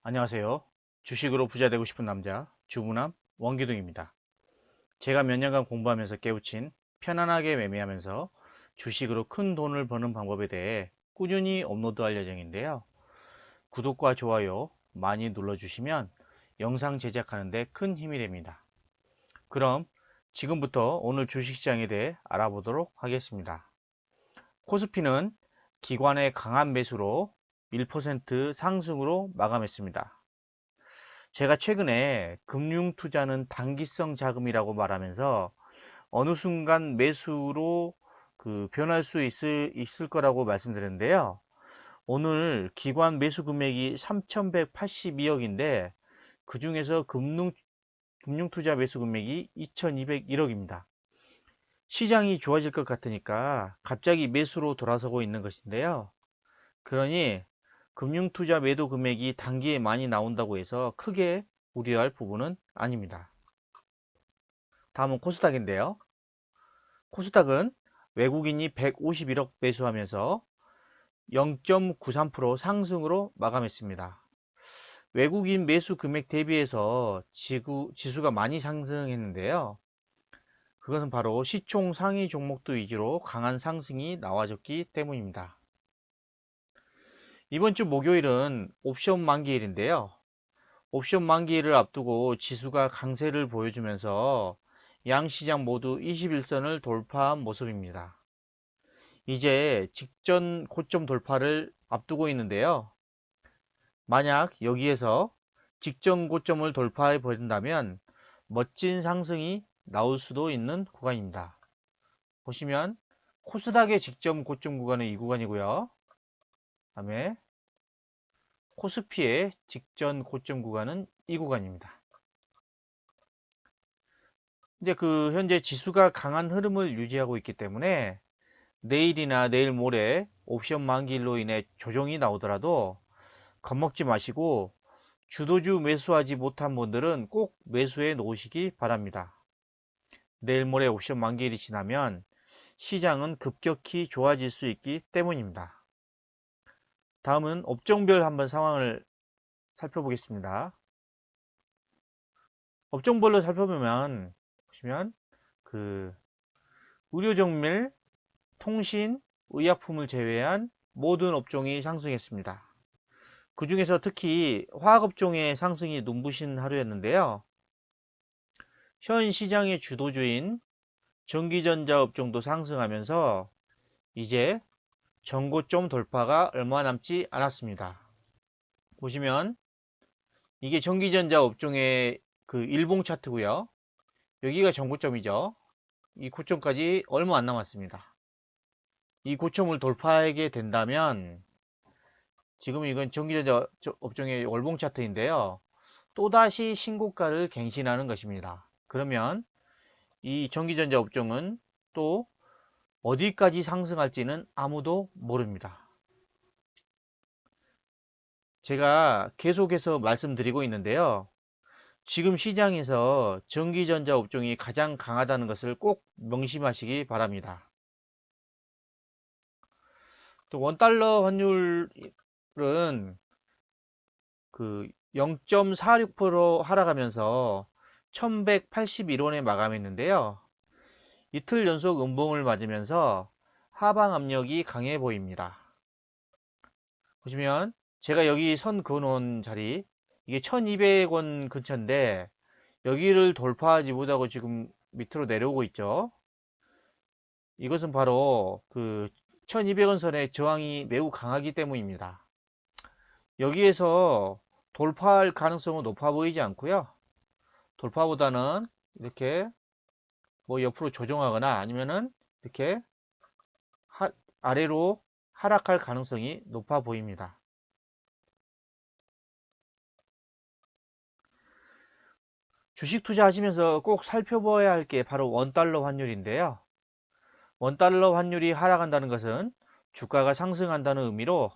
안녕하세요. 주식으로 부자 되고 싶은 남자, 주부남 원기둥입니다. 제가 몇 년간 공부하면서 깨우친 편안하게 매매하면서 주식으로 큰 돈을 버는 방법에 대해 꾸준히 업로드할 예정인데요. 구독과 좋아요 많이 눌러주시면 영상 제작하는 데 큰 힘이 됩니다. 그럼 지금부터 오늘 주식시장에 대해 알아보도록 하겠습니다. 코스피는 기관의 강한 매수로 1% 상승으로 마감했습니다. 제가 최근에 금융투자는 단기성 자금이라고 말하면서 어느 순간 매수로 변할 수 있을 거라고 말씀드렸는데요. 오늘 기관 매수 금액이 3,182억인데 그 중에서 금융투자 매수 금액이 2,201억입니다. 시장이 좋아질 것 같으니까 갑자기 매수로 돌아서고 있는 것인데요. 그러니 금융투자 매도 금액이 단기에 많이 나온다고 해서 크게 우려할 부분은 아닙니다. 다음은 코스닥인데요. 코스닥은 외국인이 151억 매수하면서 0.93% 상승으로 마감했습니다. 외국인 매수 금액 대비해서 지수가 많이 상승했는데요. 그것은 바로 시총 상위 종목도 위주로 강한 상승이 나와줬기 때문입니다. 이번 주 목요일은 옵션 만기일인데요. 옵션 만기일을 앞두고 지수가 강세를 보여주면서 양 시장 모두 21선을 돌파한 모습입니다. 이제 직전 고점 돌파를 앞두고 있는데요. 만약 여기에서 직전 고점을 돌파해 버린다면 멋진 상승이 나올 수도 있는 구간입니다. 보시면 코스닥의 직전 고점 구간은 이 구간이고요. 다음에 코스피의 직전 고점 구간은 이 구간입니다. 이제 현재 지수가 강한 흐름을 유지하고 있기 때문에 내일이나 내일 모레 옵션 만기일로 인해 조정이 나오더라도 겁먹지 마시고 주도주 매수하지 못한 분들은 꼭 매수해 놓으시기 바랍니다. 내일 모레 옵션 만기일이 지나면 시장은 급격히 좋아질 수 있기 때문입니다. 다음은 업종별 한번 상황을 살펴보겠습니다. 업종별로 살펴보면 보시면 의료정밀, 통신, 의약품을 제외한 모든 업종이 상승했습니다. 그 중에서 특히 화학업종의 상승이 눈부신 하루였는데요. 현 시장의 주도주인 전기전자 업종도 상승하면서 이제 전고점 돌파가 얼마 남지 않았습니다. 보시면 이게 전기전자 업종의 일봉 차트고요. 여기가 전고점이죠. 이 고점까지 얼마 안 남았습니다. 이 고점을 돌파하게 된다면 지금 이건 전기전자 업종의 월봉 차트인데요. 또다시 신고가를 갱신하는 것입니다. 그러면 이 전기전자 업종은 또 어디까지 상승할지는 아무도 모릅니다. 제가 계속해서 말씀드리고 있는데요. 지금 시장에서 전기전자 업종이 가장 강하다는 것을 꼭 명심하시기 바랍니다. 또 원달러 환율은 0.46% 하락하면서 1181원에 마감했는데요. 이틀 연속 음봉을 맞으면서 하방 압력이 강해 보입니다. 보시면 제가 여기 선 그어놓은 자리 이게 1200원 근처인데 여기를 돌파하지 못하고 지금 밑으로 내려오고 있죠. 이것은 바로 1200원 선의 저항이 매우 강하기 때문입니다. 여기에서 돌파할 가능성은 높아 보이지 않고요. 돌파보다는 이렇게 뭐 옆으로 조정하거나 아니면은 이렇게 아래로 하락할 가능성이 높아 보입니다. 주식 투자하시면서 꼭 살펴봐야 할 게 바로 원달러 환율인데요. 원달러 환율이 하락한다는 것은 주가가 상승한다는 의미로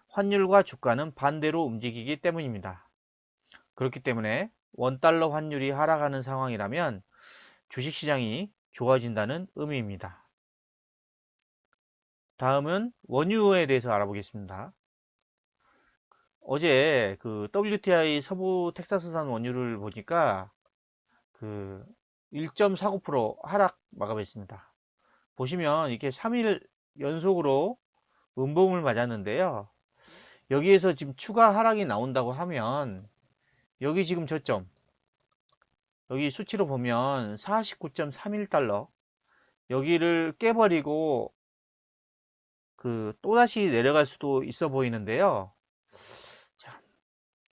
환율과 주가는 반대로 움직이기 때문입니다. 그렇기 때문에 원달러 환율이 하락하는 상황이라면 주식시장이 좋아진다는 의미입니다. 다음은 원유에 대해서 알아보겠습니다. 어제 그 WTI 서부 텍사스산 원유를 보니까 그 1.49% 하락 마감했습니다. 보시면 이렇게 3일 연속으로 음봉을 맞았는데요. 여기에서 지금 추가 하락이 나온다고 하면 여기 지금 저점, 여기 수치로 보면 49.31달러, 여기를 깨버리고 그 또다시 내려갈 수도 있어 보이는데요. 참,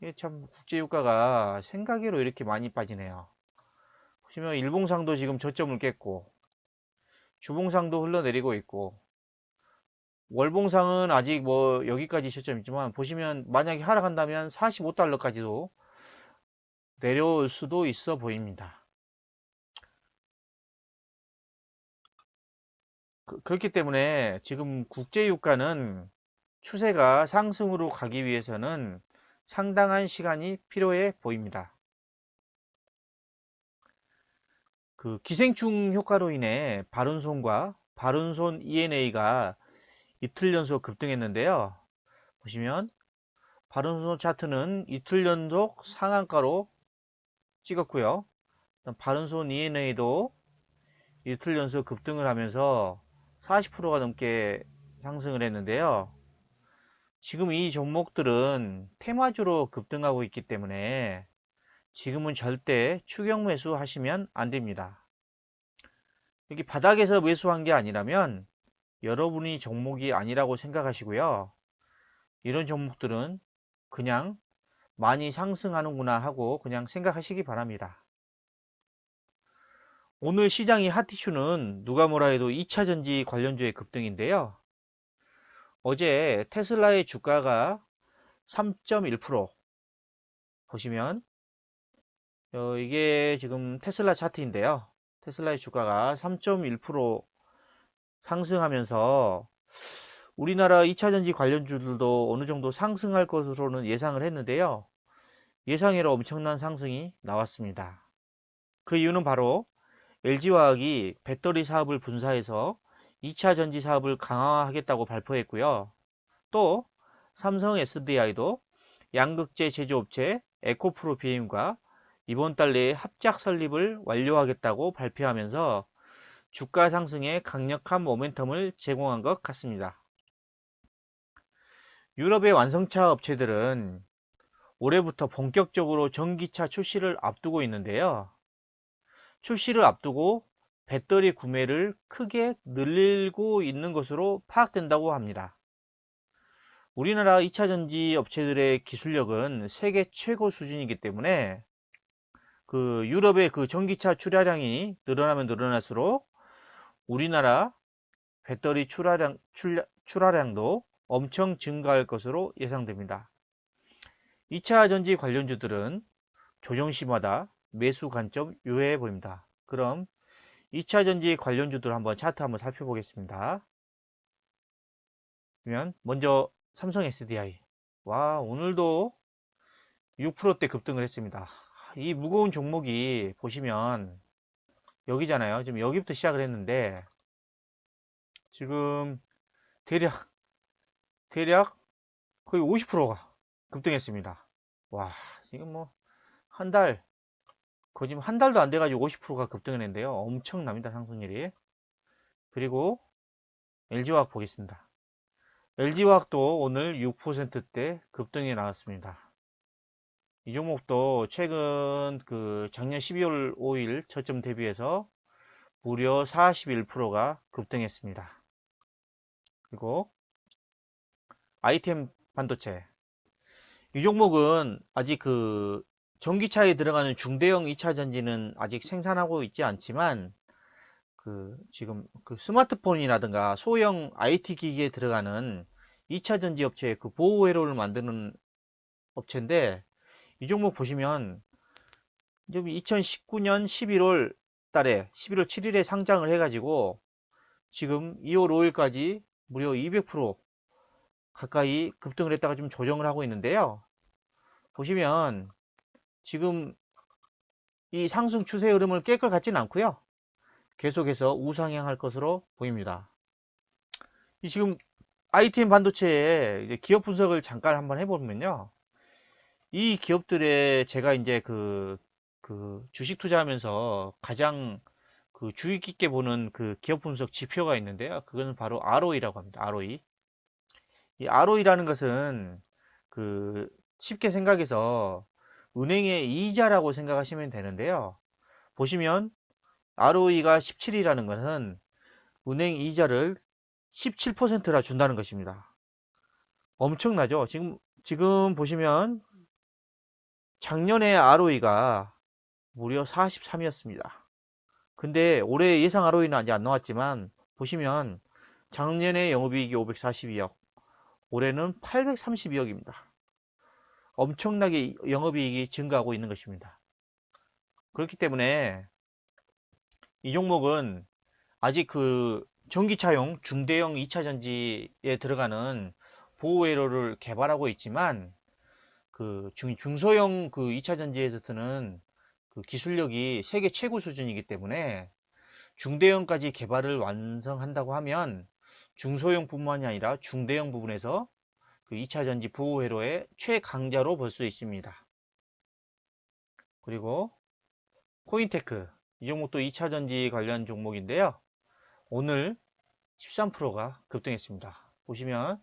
이게 참 국제유가가 생각외로 이렇게 많이 빠지네요. 보시면 일봉상도 지금 저점을 깼고, 주봉상도 흘러내리고 있고, 월봉상은 아직 뭐 여기까지 저점이지만 보시면 만약에 하락한다면 45달러까지도 내려올 수도 있어 보입니다. 그렇기 때문에 지금 국제유가는 추세가 상승으로 가기 위해서는 상당한 시간이 필요해 보입니다. 그 기생충 효과로 인해 바른손과 바른손 ENA가 이틀 연속 급등했는데요. 보시면 바른손 차트는 이틀 연속 상한가로 찍었고요. 바른손 ENA도 이틀 연속 급등을 하면서 40%가 넘게 상승을 했는데요. 지금 이 종목들은 테마주로 급등하고 있기 때문에 지금은 절대 추격 매수 하시면 안 됩니다. 여기 바닥에서 매수한 게 아니라면 여러분이 종목이 아니라고 생각하시고요. 이런 종목들은 그냥 많이 상승하는구나 하고 그냥 생각하시기 바랍니다. 오늘 시장이 핫이슈는 누가 뭐라 해도 2차전지 관련주의 급등인데요. 어제 테슬라의 주가가 3.1% 보시면 이게 지금 테슬라 차트인데요. 테슬라의 주가가 3.1% 상승하면서 우리나라 2차전지 관련주들도 어느 정도 상승할 것으로는 예상을 했는데요. 예상외로 엄청난 상승이 나왔습니다. 그 이유는 바로 LG화학이 배터리 사업을 분사해서 2차 전지 사업을 강화하겠다고 발표했고요. 또 삼성 SDI도 양극재 제조업체 에코프로 BM과 이번 달 내에 합작 설립을 완료하겠다고 발표하면서 주가 상승에 강력한 모멘텀을 제공한 것 같습니다. 유럽의 완성차 업체들은 올해부터 본격적으로 전기차 출시를 앞두고 있는데요. 출시를 앞두고 배터리 구매를 크게 늘리고 있는 것으로 파악된다고 합니다. 우리나라 2차전지 업체들의 기술력은 세계 최고 수준이기 때문에 그 유럽의 그 전기차 출하량이 늘어나면 늘어날수록 우리나라 배터리 출하량도 엄청 증가할 것으로 예상됩니다. 2차 전지 관련주들은 조정시마다 매수 관점 유효해 보입니다. 그럼 2차 전지 관련주들 한번 차트 한번 살펴보겠습니다. 그러면 먼저 삼성 SDI. 와, 오늘도 6%대 급등을 했습니다. 이 무거운 종목이 보시면 여기잖아요. 지금 여기부터 시작을 했는데 지금 대략 거의 50%가 급등했습니다. 와, 지금 뭐 한 달, 거의 지금 한 달도 안 돼가지고 50%가 급등을 했는데요. 엄청납니다, 상승률이. 그리고 LG화학 보겠습니다. LG화학도 오늘 6%대 급등이 나왔습니다. 이 종목도 최근 그 작년 12월 5일 저점 대비해서 무려 41%가 급등했습니다. 그리고 ITM 반도체. 이 종목은 아직 그 전기차에 들어가는 중대형 2차 전지는 아직 생산하고 있지 않지만 그 지금 그 스마트폰이라든가 소형 IT 기기에 들어가는 2차 전지 업체의 그 보호 회로를 만드는 업체인데 이 종목 보시면 2019년 11월 달에 11월 7일에 상장을 해가지고 지금 2월 5일까지 무려 200% 가까이 급등을 했다가 좀 조정을 하고 있는데요. 보시면 지금 이 상승 추세 흐름을 깰 것 같지는 않고요. 계속해서 우상향할 것으로 보입니다. 이 지금 ITM 반도체의 기업 분석을 잠깐 한번 해보면요. 이 기업들의 제가 이제 그 주식 투자하면서 가장 그 주의 깊게 보는 그 기업 분석 지표가 있는데요. 그거는 바로 ROE라고 합니다. ROE. 이 ROE라는 것은 그 쉽게 생각해서 은행의 이자라고 생각하시면 되는데요. 보시면 ROE가 17이라는 것은 은행 이자를 17%나 준다는 것입니다. 엄청나죠? 지금 보시면 작년에 ROE가 무려 43이었습니다. 근데 올해 예상 ROE는 아직 안 나왔지만 보시면 작년에 영업이익이 542억, 올해는 832억입니다. 엄청나게 영업이익이 증가하고 있는 것입니다. 그렇기 때문에 이 종목은 아직 그 전기차용 중대형 2차 전지에 들어가는 보호회로를 개발하고 있지만 그 중소형 그 2차 전지에서 드는 그 기술력이 세계 최고 수준이기 때문에 중대형까지 개발을 완성한다고 하면 중소형뿐만이 아니라 중대형 부분에서 그 2차 전지 보호 회로의 최강자로 볼 수 있습니다. 그리고 코인테크 이 종목도 2차 전지 관련 종목인데요. 오늘 13%가 급등했습니다. 보시면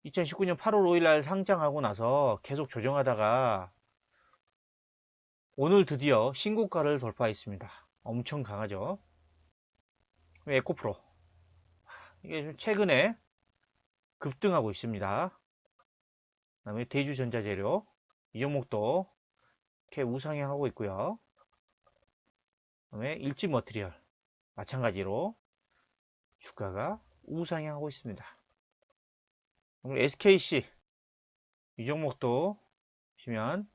2019년 8월 5일날 상장하고 나서 계속 조정하다가 오늘 드디어 신고가를 돌파했습니다. 엄청 강하죠. 에코프로 이게 최근에 급등하고 있습니다. 그 다음에 대주전자재료 이 종목도 이렇게 우상향하고 있고요. 그 다음에 일지머티리얼 마찬가지로 주가가 우상향하고 있습니다. 그리고 SKC 이 종목도 보시면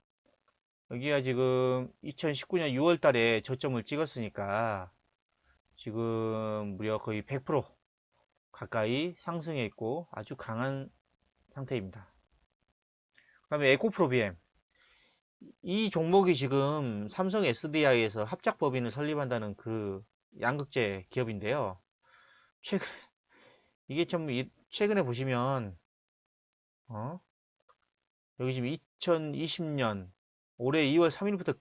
여기가 지금 2019년 6월 달에 저점을 찍었으니까 지금 무려 거의 100% 가까이 상승해 있고 아주 강한 상태입니다. 그 다음에 에코프로비엠 이 종목이 지금 삼성 SDI에서 합작법인을 설립한다는 그 양극재 기업인데요. 최근 이게 참 최근에 보시면 여기 지금 2020년 올해 2월 3일부터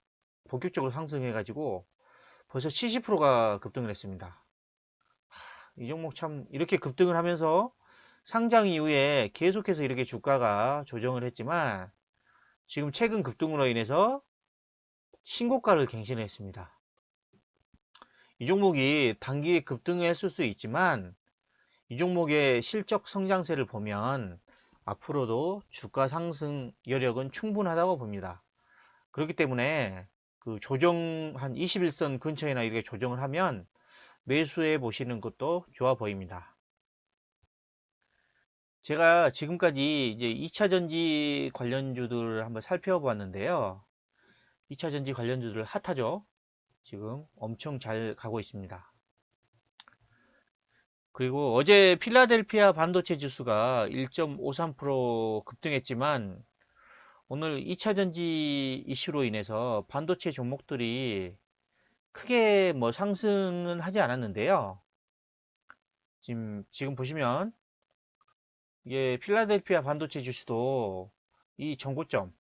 본격적으로 상승해 가지고 벌써 70%가 급등을 했습니다. 이 종목 참 이렇게 급등을 하면서 상장 이후에 계속해서 이렇게 주가가 조정을 했지만 지금 최근 급등으로 인해서 신고가를 갱신했습니다. 이 종목이 단기에 급등을 했을 수 있지만 이 종목의 실적 성장세를 보면 앞으로도 주가 상승 여력은 충분하다고 봅니다. 그렇기 때문에 그 조정 한 21선 근처에나 이렇게 조정을 하면 매수해 보시는 것도 좋아 보입니다. 제가 지금까지 이제 2차 전지 관련주들을 한번 살펴봤는데요. 2차 전지 관련주들 핫하죠? 지금 엄청 잘 가고 있습니다. 그리고 어제 필라델피아 반도체 지수가 1.53% 급등했지만 오늘 2차 전지 이슈로 인해서 반도체 종목들이 크게 뭐 상승은 하지 않았는데요. 지금 보시면 이게 필라델피아 반도체 지수도 이 전고점,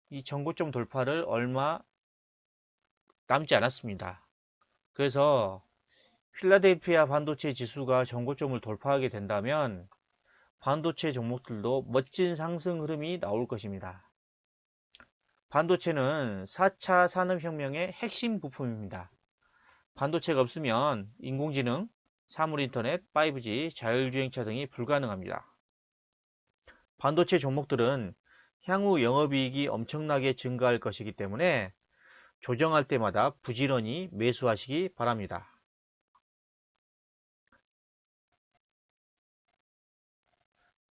이 전고점 돌파를 얼마 남지 않았습니다. 그래서 필라델피아 반도체 지수가 전고점을 돌파하게 된다면 반도체 종목들도 멋진 상승 흐름이 나올 것입니다. 반도체는 4차 산업혁명의 핵심 부품입니다. 반도체가 없으면 인공지능, 사물인터넷, 5G, 자율주행차 등이 불가능합니다. 반도체 종목들은 향후 영업이익이 엄청나게 증가할 것이기 때문에 조정할 때마다 부지런히 매수하시기 바랍니다.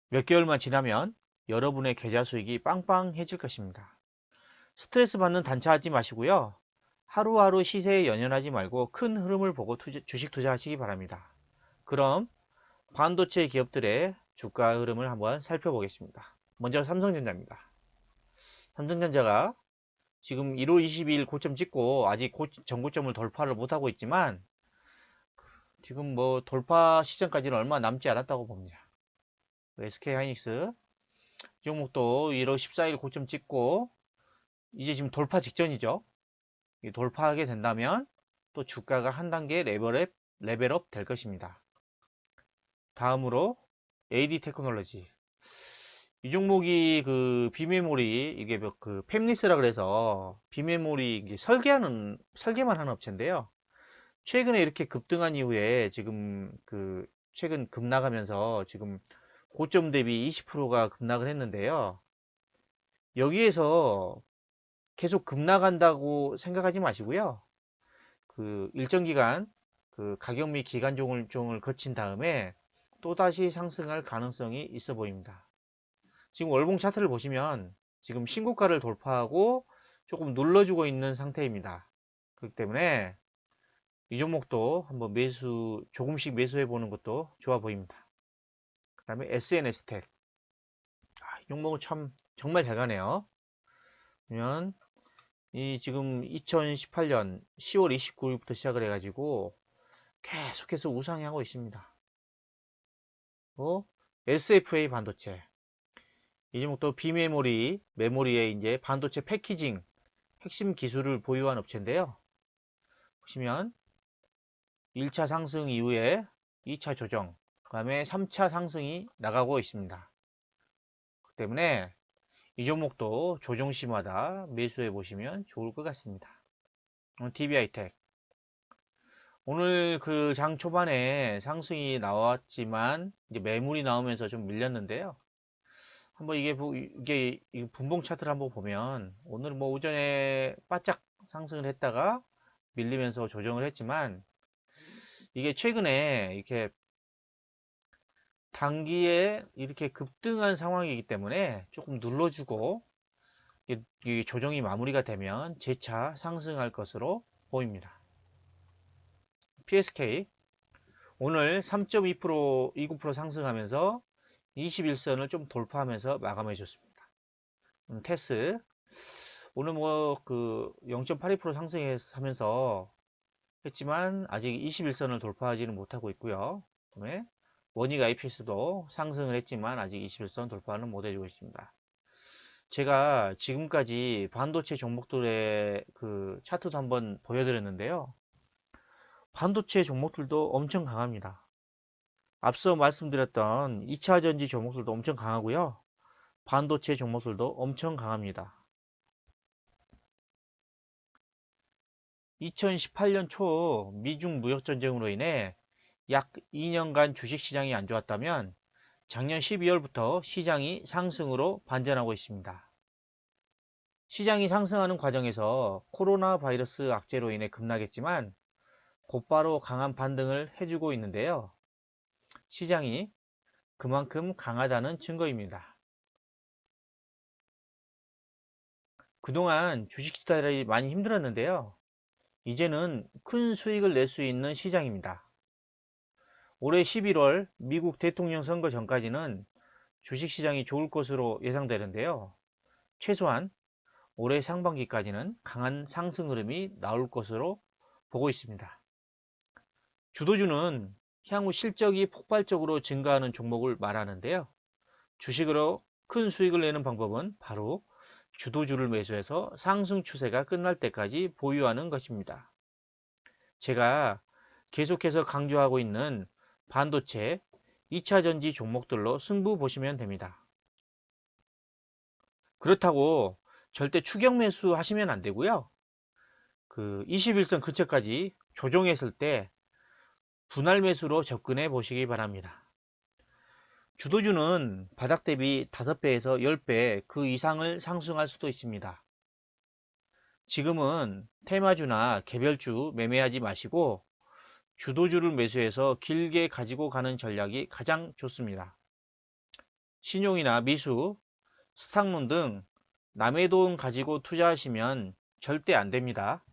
몇 개월만 지나면 여러분의 계좌 수익이 빵빵해질 것입니다. 스트레스 받는 단차하지 마시고요. 하루하루 시세에 연연하지 말고 큰 흐름을 보고 주식 투자하시기 바랍니다. 그럼 반도체 기업들의 주가 흐름을 한번 살펴보겠습니다. 먼저 삼성전자입니다. 삼성전자가 지금 1월 22일 고점 찍고 아직 전고점을 돌파를 못하고 있지만 지금 뭐 돌파 시점까지는 얼마 남지 않았다고 봅니다. SK 하이닉스 이 종목도 1월 14일 고점 찍고 이제 지금 돌파 직전이죠. 돌파하게 된다면 또 주가가 한 단계 레벨업 될 것입니다. 다음으로 AD 테크놀로지. 이 종목이 그 비메모리 이게 그 팹리스라 그래서 비메모리 이게 설계만 하는 업체인데요. 최근에 이렇게 급등한 이후에 지금 그 최근 급락하면서 지금 고점 대비 20%가 급락을 했는데요. 여기에서 계속 급락한다고 생각하지 마시고요. 그 일정 기간 그 가격 및 기간 종을 거친 다음에 또다시 상승할 가능성이 있어 보입니다. 지금 월봉 차트를 보시면 지금 신고가를 돌파하고 조금 눌러주고 있는 상태입니다. 그렇기 때문에 이 종목도 한번 조금씩 매수해 보는 것도 좋아 보입니다. 그 다음에 SNS텍. 이 종목은 참 정말 잘 가네요. 그러면 이 지금 2018년 10월 29일부터 시작을 해가지고 계속해서 우상향하고 있습니다. SFA 반도체. 이 종목도 메모리에 이제 반도체 패키징 핵심 기술을 보유한 업체인데요. 보시면 1차 상승 이후에 2차 조정, 그 다음에 3차 상승이 나가고 있습니다. 그렇기 때문에 이 종목도 조정시마다 매수해 보시면 좋을 것 같습니다. DBI텍. 오늘 그 장 초반에 상승이 나왔지만 이제 매물이 나오면서 좀 밀렸는데요. 한번 이게 분봉 차트를 한번 보면 오늘 뭐 오전에 바짝 상승을 했다가 밀리면서 조정을 했지만 이게 최근에 이렇게 단기에 이렇게 급등한 상황이기 때문에 조금 눌러주고 이 조정이 마무리가 되면 재차 상승할 것으로 보입니다. PSK 오늘 3.2% 29% 상승하면서 21선을 좀 돌파하면서 마감해 줬습니다. 테스 오늘 뭐 그 0.82% 상승하면서 했지만 아직 21선을 돌파하지는 못하고 있고요. 그다음에 원익 IPS도 상승을 했지만 아직 21선 돌파는 못 해주고 있습니다. 제가 지금까지 반도체 종목들의 그 차트도 한번 보여드렸는데요. 반도체 종목들도 엄청 강합니다. 앞서 말씀드렸던 2차전지 종목들도 엄청 강하고요. 반도체 종목들도 엄청 강합니다. 2018년 초 미중 무역전쟁으로 인해 약 2년간 주식시장이 안 좋았다면 작년 12월부터 시장이 상승으로 반전하고 있습니다. 시장이 상승하는 과정에서 코로나 바이러스 악재로 인해 급락했지만 곧바로 강한 반등을 해주고 있는데요. 시장이 그만큼 강하다는 증거입니다. 그동안 주식 투자들이 많이 힘들었는데요. 이제는 큰 수익을 낼 수 있는 시장입니다. 올해 11월 미국 대통령 선거 전까지는 주식시장이 좋을 것으로 예상되는데요. 최소한 올해 상반기까지는 강한 상승 흐름이 나올 것으로 보고 있습니다. 주도주는 향후 실적이 폭발적으로 증가하는 종목을 말하는데요. 주식으로 큰 수익을 내는 방법은 바로 주도주를 매수해서 상승 추세가 끝날 때까지 보유하는 것입니다. 제가 계속해서 강조하고 있는 반도체 2차전지 종목들로 승부 보시면 됩니다. 그렇다고 절대 추격 매수 하시면 안 되고요. 그 21선 근처까지 조정했을 때 분할 매수로 접근해 보시기 바랍니다. 주도주는 바닥 대비 5배에서 10배 그 이상을 상승할 수도 있습니다. 지금은 테마주나 개별주 매매하지 마시고 주도주를 매수해서 길게 가지고 가는 전략이 가장 좋습니다. 신용이나 미수, 스탁론 등 남의 돈 가지고 투자하시면 절대 안 됩니다.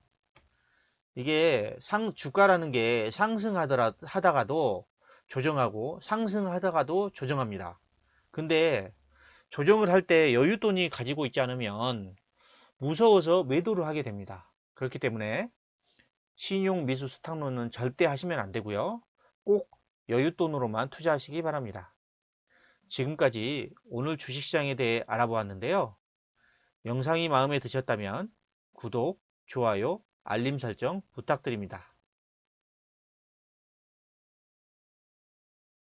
이게 주가라는 게 하다가도 조정하고 상승하다가도 조정합니다. 근데 조정을 할 때 여윳돈이 가지고 있지 않으면 무서워서 매도를 하게 됩니다. 그렇기 때문에 신용 미수 스탁론은 절대 하시면 안 되고요. 꼭 여윳돈으로만 투자하시기 바랍니다. 지금까지 오늘 주식시장에 대해 알아보았는데요. 영상이 마음에 드셨다면 구독, 좋아요, 알림 설정 부탁드립니다.